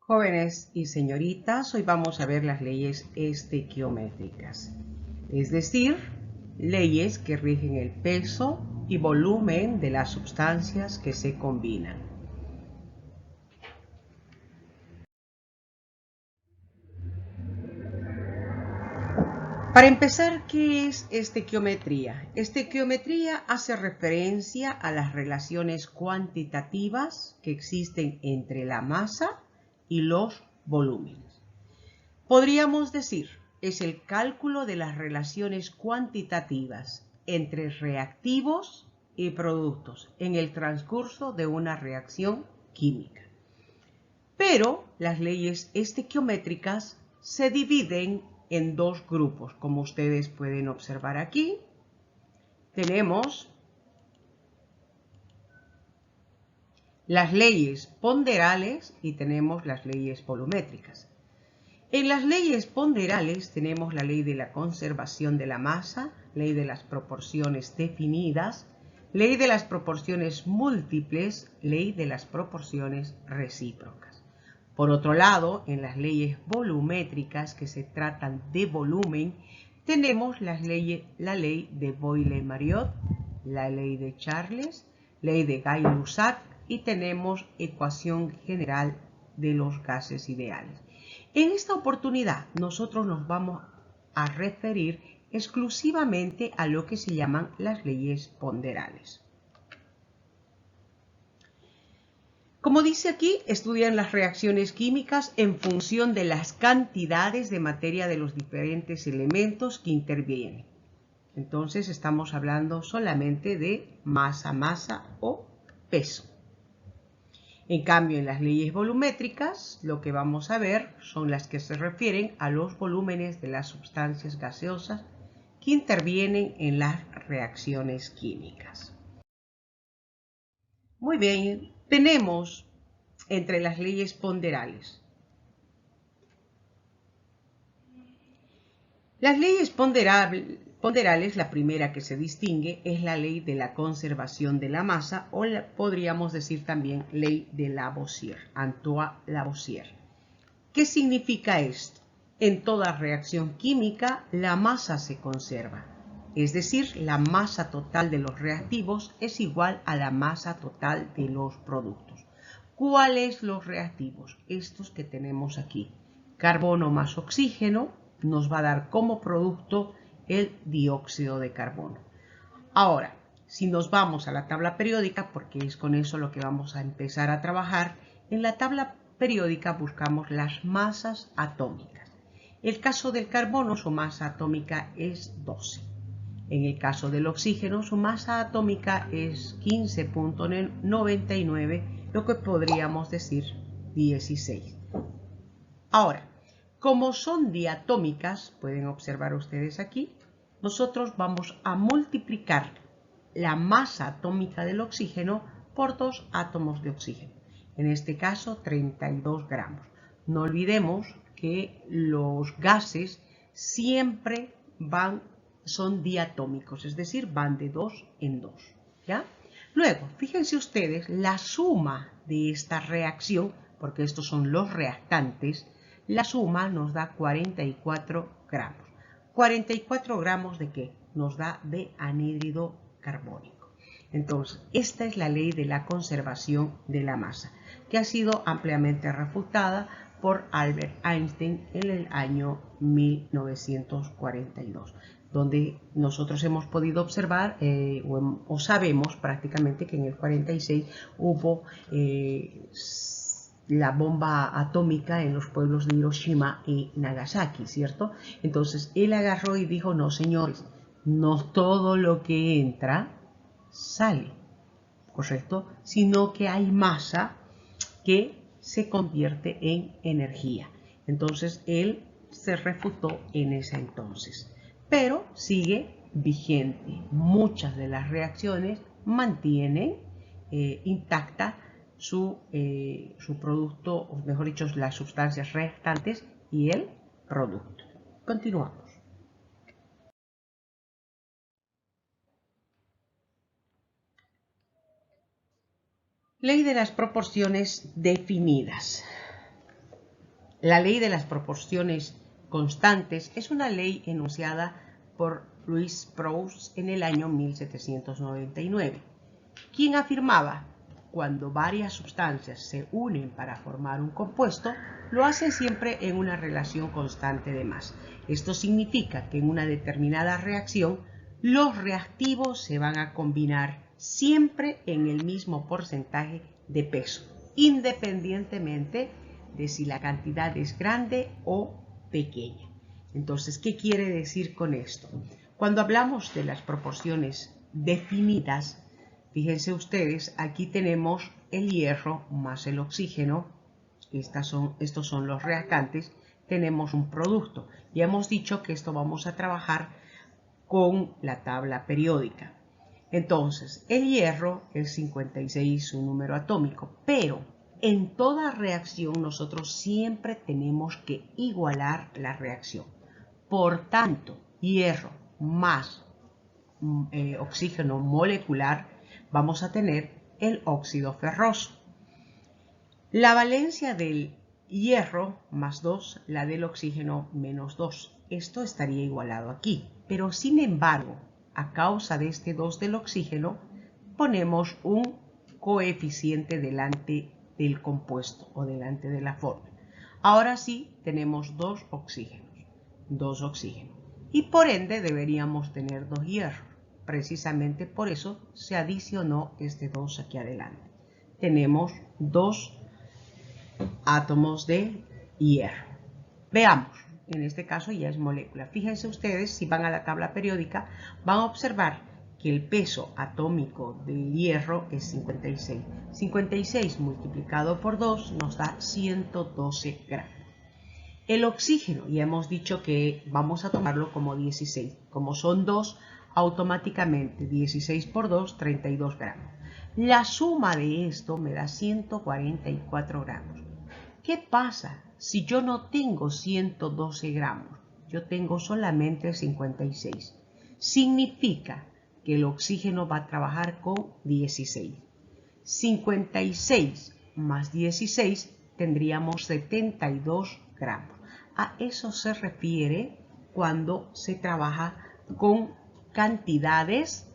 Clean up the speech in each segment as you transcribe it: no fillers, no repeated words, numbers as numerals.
Jóvenes y señoritas, hoy vamos a ver las leyes estequiométricas, es decir, leyes que rigen el peso y volumen de las sustancias que se combinan. Para empezar, ¿qué es estequiometría? Estequiometría hace referencia a las relaciones cuantitativas que existen entre la masa y los volúmenes. Podríamos decir, es el cálculo de las relaciones cuantitativas entre reactivos y productos en el transcurso de una reacción química. Pero las leyes estequiométricas se dividen en dos grupos, como ustedes pueden observar aquí. Tenemos las leyes ponderales y tenemos las leyes volumétricas. En las leyes ponderales tenemos la ley de la conservación de la masa, ley de las proporciones definidas, ley de las proporciones múltiples, ley de las proporciones recíprocas. Por otro lado, en las leyes volumétricas que se tratan de volumen, tenemos la ley de Boyle-Mariotte, la ley de Charles, ley de Gay-Lussac y tenemos ecuación general de los gases ideales. En esta oportunidad nosotros nos vamos a referir exclusivamente a lo que se llaman las leyes ponderales. Como dice aquí, estudian las reacciones químicas en función de las cantidades de materia de los diferentes elementos que intervienen. Entonces estamos hablando solamente de masa o peso. En cambio, en las leyes volumétricas, lo que vamos a ver son las que se refieren a los volúmenes de las sustancias gaseosas que intervienen en las reacciones químicas. Muy bien, tenemos entre las leyes ponderales. Las leyes ponderales, la primera que se distingue es la ley de la conservación de la masa o podríamos decir también ley de Lavoisier, Antoine Lavoisier. ¿Qué significa esto? En toda reacción química la masa se conserva, es decir, la masa total de los reactivos es igual a la masa total de los productos. ¿Cuáles los reactivos? Estos que tenemos aquí. Carbono más oxígeno nos va a dar como producto el dióxido de carbono. Ahora, si nos vamos a la tabla periódica, porque es con eso lo que vamos a empezar a trabajar, en la tabla periódica buscamos las masas atómicas. El caso del carbono, su masa atómica es 12. En el caso del oxígeno, su masa atómica es 15.99, lo que podríamos decir 16. Ahora, como son diatómicas, pueden observar ustedes aquí, nosotros vamos a multiplicar la masa atómica del oxígeno por 2 átomos de oxígeno. En este caso, 32 gramos. No olvidemos que los gases siempre son diatómicos, es decir, van de 2 en 2. ¿Ya? Luego, fíjense ustedes la suma de esta reacción, porque estos son los reactantes, la suma nos da 44 gramos. ¿44 gramos de qué? Nos da de anhídrido carbónico. Entonces, esta es la ley de la conservación de la masa, que ha sido ampliamente refutada por Albert Einstein en el año 1942, donde nosotros hemos podido observar o sabemos prácticamente que en el 46 hubo la bomba atómica en los pueblos de Hiroshima y Nagasaki, ¿cierto? Entonces él agarró y dijo, no señores, no todo lo que entra sale, ¿correcto? Sino que hay masa que se convierte en energía. Entonces él se refutó en ese entonces, pero sigue vigente. Muchas de las reacciones mantienen intacta su producto, o mejor dicho, las sustancias reactantes y el producto. Continuamos. Ley de las proporciones definidas. La ley de las proporciones constantes es una ley enunciada por Louis Proust en el año 1799, quien afirmaba: cuando varias sustancias se unen para formar un compuesto, lo hacen siempre en una relación constante de masa. Esto significa que en una determinada reacción, los reactivos se van a combinar siempre en el mismo porcentaje de peso, independientemente de si la cantidad es grande o pequeña. Entonces, ¿qué quiere decir con esto? Cuando hablamos de las proporciones definidas, fíjense ustedes, aquí tenemos el hierro más el oxígeno. Estos son los reactantes. Tenemos un producto. Ya hemos dicho que esto vamos a trabajar con la tabla periódica. Entonces, el hierro es 56, un número atómico, pero en toda reacción nosotros siempre tenemos que igualar la reacción. Por tanto, hierro más oxígeno molecular, vamos a tener el óxido ferroso. La valencia del hierro más 2, la del oxígeno menos 2. Esto estaría igualado aquí, pero sin embargo, a causa de este 2 del oxígeno, ponemos un coeficiente delante del compuesto o delante de la fórmula. Ahora sí tenemos 2 oxígenos, y por ende deberíamos tener 2 hierros. Precisamente por eso se adicionó este 2 aquí adelante. Tenemos 2 átomos de hierro. Veamos, en este caso ya es molécula. Fíjense ustedes, si van a la tabla periódica, van a observar que el peso atómico del hierro es 56. 56 multiplicado por 2 nos da 112 gramos. El oxígeno, ya hemos dicho que vamos a tomarlo como 16. Como son 2, automáticamente 16 por 2, 32 gramos. La suma de esto me da 144 gramos. ¿Qué pasa si yo no tengo 112 gramos? Yo tengo solamente 56. Significa que el oxígeno va a trabajar con 16. 56 más 16 tendríamos 72 gramos. A eso se refiere cuando se trabaja con cantidades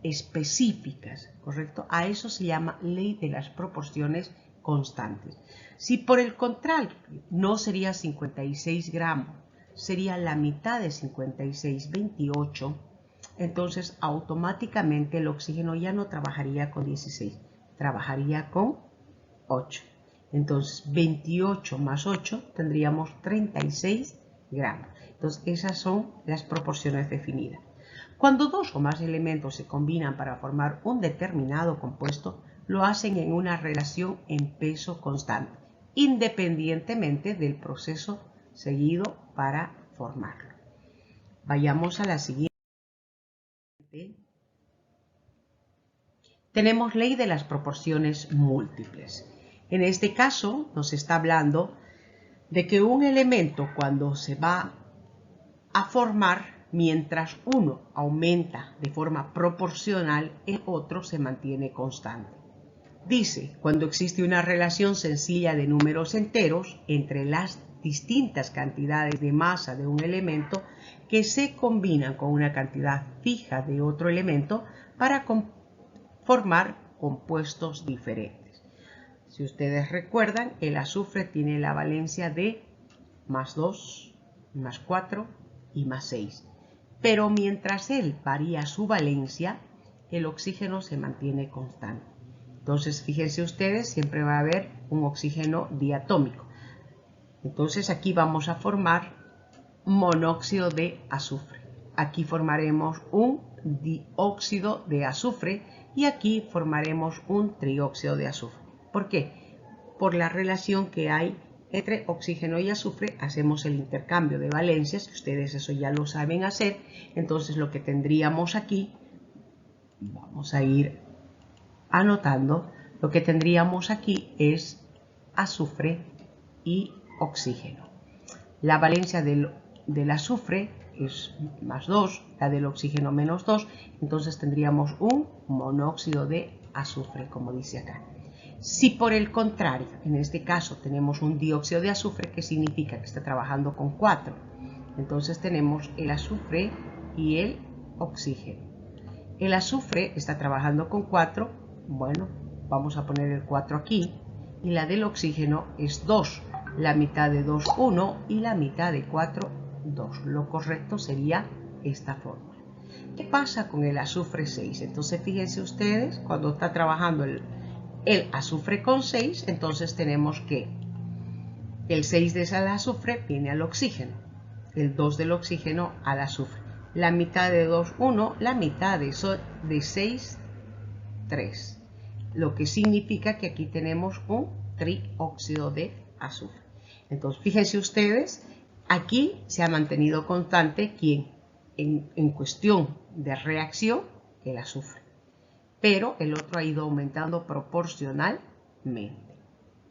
específicas, ¿correcto? A eso se llama ley de las proporciones constantes. Si por el contrario no sería 56 gramos, sería la mitad de 56, 28, entonces automáticamente el oxígeno ya no trabajaría con 16, trabajaría con 8. Entonces 28 más 8 tendríamos 36 gramos. Entonces esas son las proporciones definidas. Cuando dos o más elementos se combinan para formar un determinado compuesto, lo hacen en una relación en peso constante, independientemente del proceso seguido para formarlo. Vayamos a la siguiente. Tenemos ley de las proporciones múltiples. En este caso nos está hablando de que un elemento, cuando se va a formar, mientras uno aumenta de forma proporcional, el otro se mantiene constante. Dice, cuando existe una relación sencilla de números enteros entre las distintas cantidades de masa de un elemento que se combinan con una cantidad fija de otro elemento para formar compuestos diferentes. Si ustedes recuerdan, el azufre tiene la valencia de más 2, más 4 y más 6. Pero mientras él varía su valencia, el oxígeno se mantiene constante. Entonces, fíjense ustedes, siempre va a haber un oxígeno diatómico. Entonces, aquí vamos a formar monóxido de azufre. Aquí formaremos un dióxido de azufre y aquí formaremos un trióxido de azufre. ¿Por qué? Por la relación que hay entre oxígeno y azufre. Hacemos el intercambio de valencias, que ustedes eso ya lo saben hacer. Entonces, lo que tendríamos aquí, vamos a ir anotando, lo que tendríamos aquí es azufre y oxígeno. La valencia del azufre es más 2, la del oxígeno menos 2, entonces tendríamos un monóxido de azufre, como dice acá. Si por el contrario, en este caso tenemos un dióxido de azufre, que significa que está trabajando con 4, entonces tenemos el azufre y el oxígeno. El azufre está trabajando con 4, bueno, vamos a poner el 4 aquí, y la del oxígeno es 2, la mitad de 2, 1, y la mitad de 4, 2. Lo correcto sería esta fórmula. ¿Qué pasa con el azufre 6? Entonces fíjense ustedes, cuando está trabajando el azufre con 6, entonces tenemos que el 6 del azufre viene al oxígeno, el 2 del oxígeno al azufre. La mitad de 2, 1, la mitad de 6, 3. Lo que significa que aquí tenemos un trióxido de azufre. Entonces, fíjense ustedes, aquí se ha mantenido constante ¿quién? En cuestión de reacción, el azufre. Pero el otro ha ido aumentando proporcionalmente.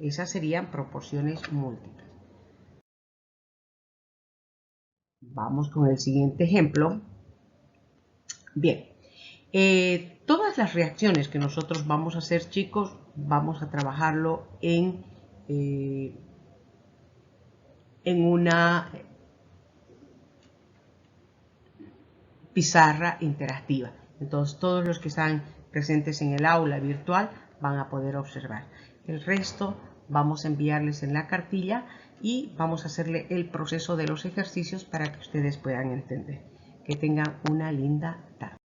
Esas serían proporciones múltiples. Vamos con el siguiente ejemplo. Bien, todas las reacciones que nosotros vamos a hacer, chicos, vamos a trabajarlo en una pizarra interactiva. Entonces, todos los que están presentes en el aula virtual van a poder observar. El resto vamos a enviarles en la cartilla y vamos a hacerle el proceso de los ejercicios para que ustedes puedan entender. Que tengan una linda tarde.